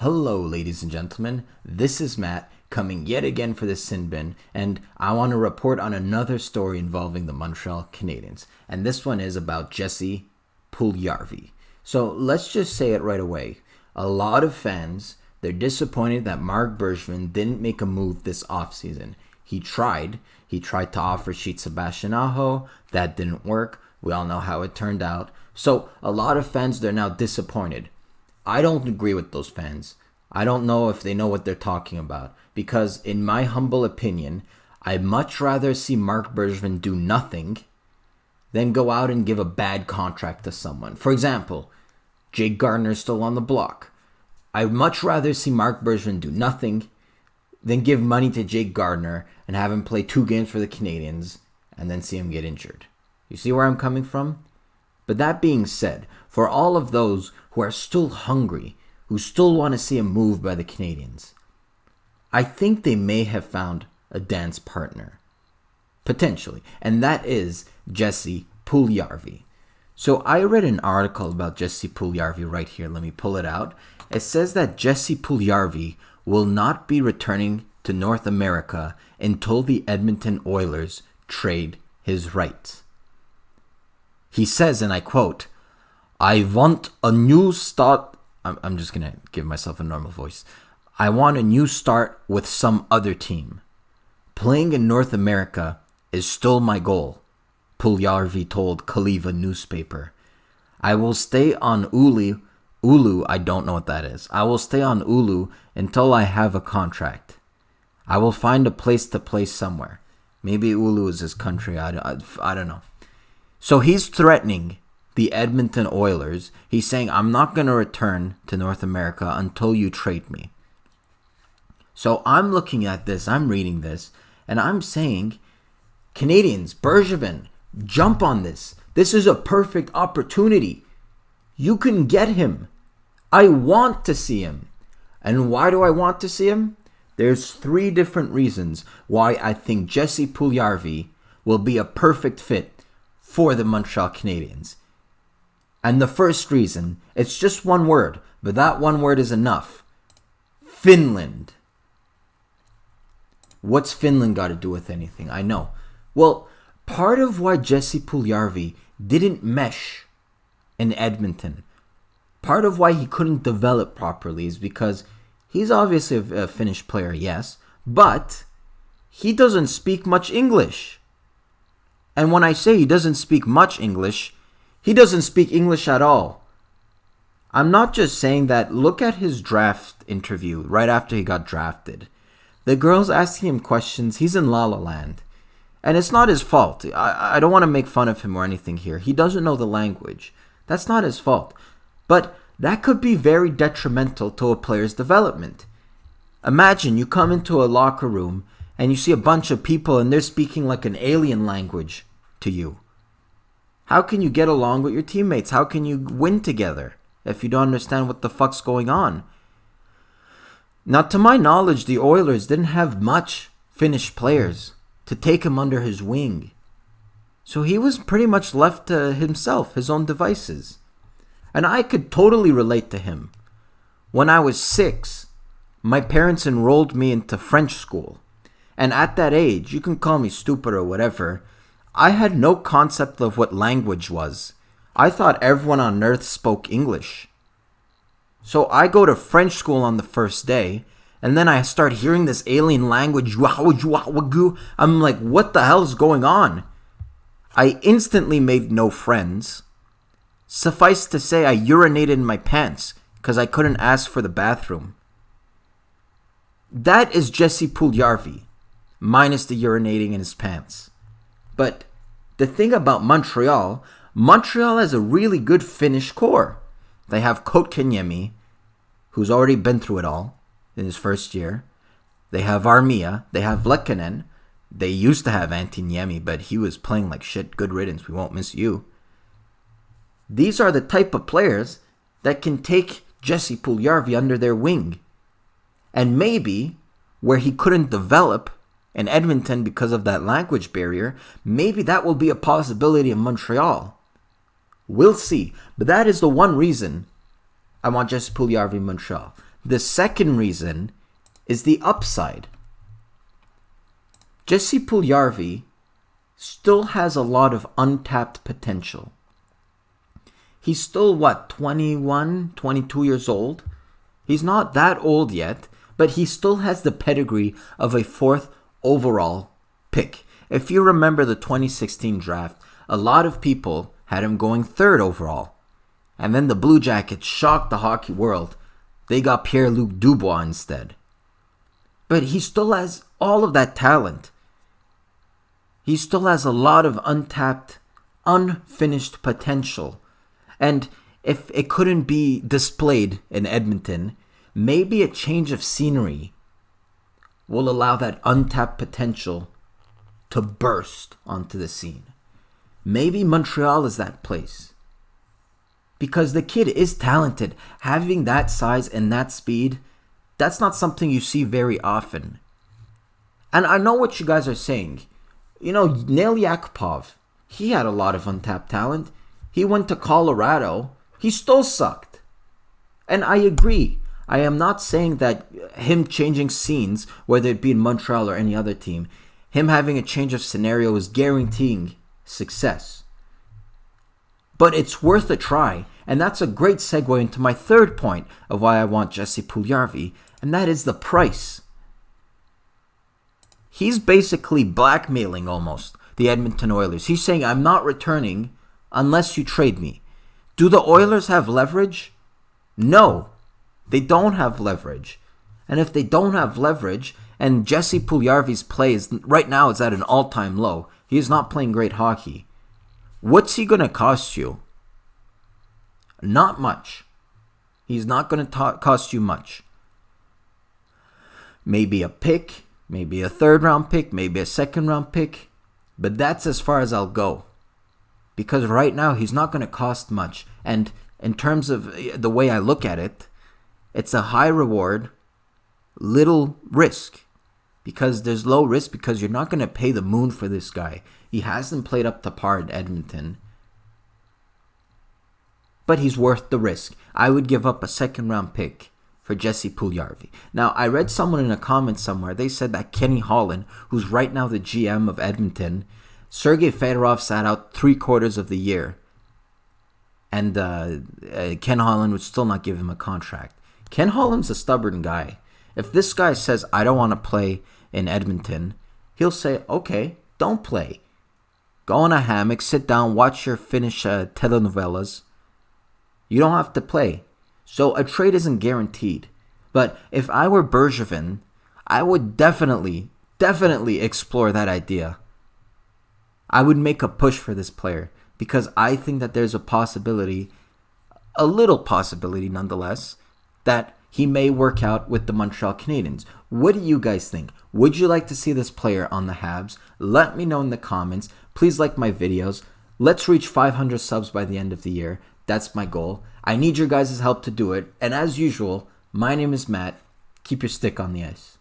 Hello, ladies and gentlemen. This is Matt coming yet again for the Sin Bin, and I want to report on another story involving the Montreal Canadiens. And this one is about Jesse Puljujarvi. So let's just say it right away. A lot of fans, they're disappointed that Marc Bergevin didn't make a move this offseason. He tried to offer Sheet Sebastian Aho. That didn't work. We all know how it turned out. So a lot of fans, they're now disappointed. I don't agree with those fans. I don't know if they know what they're talking about. Because in my humble opinion, I'd much rather see Marc Bergevin do nothing than go out and give a bad contract to someone. For example, Jake Gardner's still on the block. I'd much rather see Marc Bergevin do nothing than give money to Jake Gardner and have him play 2 games for the Canadiens and then see him get injured. You see where I'm coming from? But that being said, for all of those who are still hungry, who still want to see a move by the Canadiens, I think they may have found a dance partner. Potentially. And that is Jesse Puljujarvi. So I read an article about Jesse Puljujarvi right here. Let me pull it out. It says that Jesse Puljujarvi will not be returning to North America until the Edmonton Oilers trade his rights. He says, and I quote, "I want a new start." I'm just going to give myself a normal voice. "I want a new start with some other team. Playing in North America is still my goal," Puljujarvi told Kaliva newspaper. "I will stay on Ulu, I don't know what that is. I will stay on Ulu until I have a contract. I will find a place to play somewhere." Maybe Ulu is his country. I don't know. So he's threatening the Edmonton Oilers. He's saying, "I'm not going to return to North America until you trade me." So I'm looking at this, I'm reading this, and I'm saying, Canadiens, Bergevin, jump on this. This is a perfect opportunity. You can get him. I want to see him. And why do I want to see him? There's 3 different reasons why I think Jesse Puljujarvi will be a perfect fit for the Montreal Canadiens. And the first reason, it's just one word, but that one word is enough. Finland. What's Finland got to do with anything? I know. Well, part of why Jesse Puljujarvi didn't mesh in Edmonton, part of why he couldn't develop properly is because he's obviously a Finnish player, yes, but he doesn't speak much English. And when I say he doesn't speak much English, he doesn't speak English at all. I'm not just saying that. Look at his draft interview right after he got drafted. The girl's asking him questions. He's in La La Land. And it's not his fault. I don't want to make fun of him or anything here. He doesn't know the language. That's not his fault. But that could be very detrimental to a player's development. Imagine you come into a locker room and you see a bunch of people and they're speaking like an alien language to you. How can you get along with your teammates? How can you win together if you don't understand what the fuck's going on? Now, to my knowledge, the Oilers didn't have much Finnish players to take him under his wing. So he was pretty much left to himself, his own devices. And I could totally relate to him. When I was 6, my parents enrolled me into French school. And at that age, you can call me stupid or whatever, I had no concept of what language was. I thought everyone on earth spoke English. So I go to French school on the first day, and then I start hearing this alien language. I'm like, what the hell is going on? I instantly made no friends. Suffice to say, I urinated in my pants because I couldn't ask for the bathroom. That is Jesse Puljujarvi, minus the urinating in his pants. But the thing about Montreal has a really good Finnish core. They have Kotkaniemi, who's already been through it all in his first year. They have Armia. They have Lehkonen. They used to have Antiniemi, but he was playing like shit. Good riddance. We won't miss you. These are the type of players that can take Jesse Puljujarvi under their wing. And maybe, where he couldn't develop in Edmonton because of that language barrier, maybe that will be a possibility in Montreal. We'll see. But that is the one reason I want Jesse Puljujarvi in Montreal. The second reason is the upside. Jesse Puljujarvi still has a lot of untapped potential. He's still, 21, 22 years old? He's not that old yet, but he still has the pedigree of a 4th overall pick. If you remember the 2016 draft, a lot of people had him going 3rd overall. And then the Blue Jackets shocked the hockey world. They got Pierre-Luc Dubois instead. But he still has all of that talent. He still has a lot of untapped, unfinished potential. And if it couldn't be displayed in Edmonton, maybe a change of scenery will allow that untapped potential to burst onto the scene. Maybe Montreal is that place. Because the kid is talented. Having that size and that speed, that's not something you see very often. And I know what you guys are saying. Nail Yakupov, he had a lot of untapped talent. He went to Colorado. He still sucked. And I agree. I am not saying that him changing scenes, whether it be in Montreal or any other team, him having a change of scenario is guaranteeing success. But it's worth a try, and that's a great segue into my third point of why I want Jesse Puljujarvi, and that is the price. He's basically blackmailing almost the Edmonton Oilers. He's saying, I'm not returning unless you trade me. Do the Oilers have leverage? No, they don't have leverage. And if they don't have leverage, and Jesse Puljujarvi's play right now is at an all-time low, he's not playing great hockey. What's he going to cost you? Not much. He's not going to cost you much. Maybe a pick, maybe a 3rd round pick, maybe a 2nd round pick. But that's as far as I'll go. Because right now, he's not going to cost much. And in terms of the way I look at it, it's a high reward, little risk. Because there's low risk because you're not going to pay the moon for this guy. He hasn't played up to par at Edmonton. But he's worth the risk. I would give up a 2nd round pick for Jesse Puljujarvi. Now, I read someone in a comment somewhere. They said that Kenny Holland, who's right now the GM of Edmonton, Sergei Fedorov sat out 3/4 of the year. And Ken Holland would still not give him a contract. Ken Holland's a stubborn guy. If this guy says, I don't want to play in Edmonton, he'll say, okay, don't play. Go on a hammock, sit down, watch your Finnish telenovelas. You don't have to play. So a trade isn't guaranteed. But if I were Bergevin, I would definitely explore that idea. I would make a push for this player because I think that there's a possibility, a little possibility nonetheless, that he may work out with the Montreal Canadiens. What do you guys think? Would you like to see this player on the Habs? Let me know in the comments. Please like my videos. Let's reach 500 subs by the end of the year. That's my goal. I need your guys' help to do it. And as usual, my name is Matt. Keep your stick on the ice.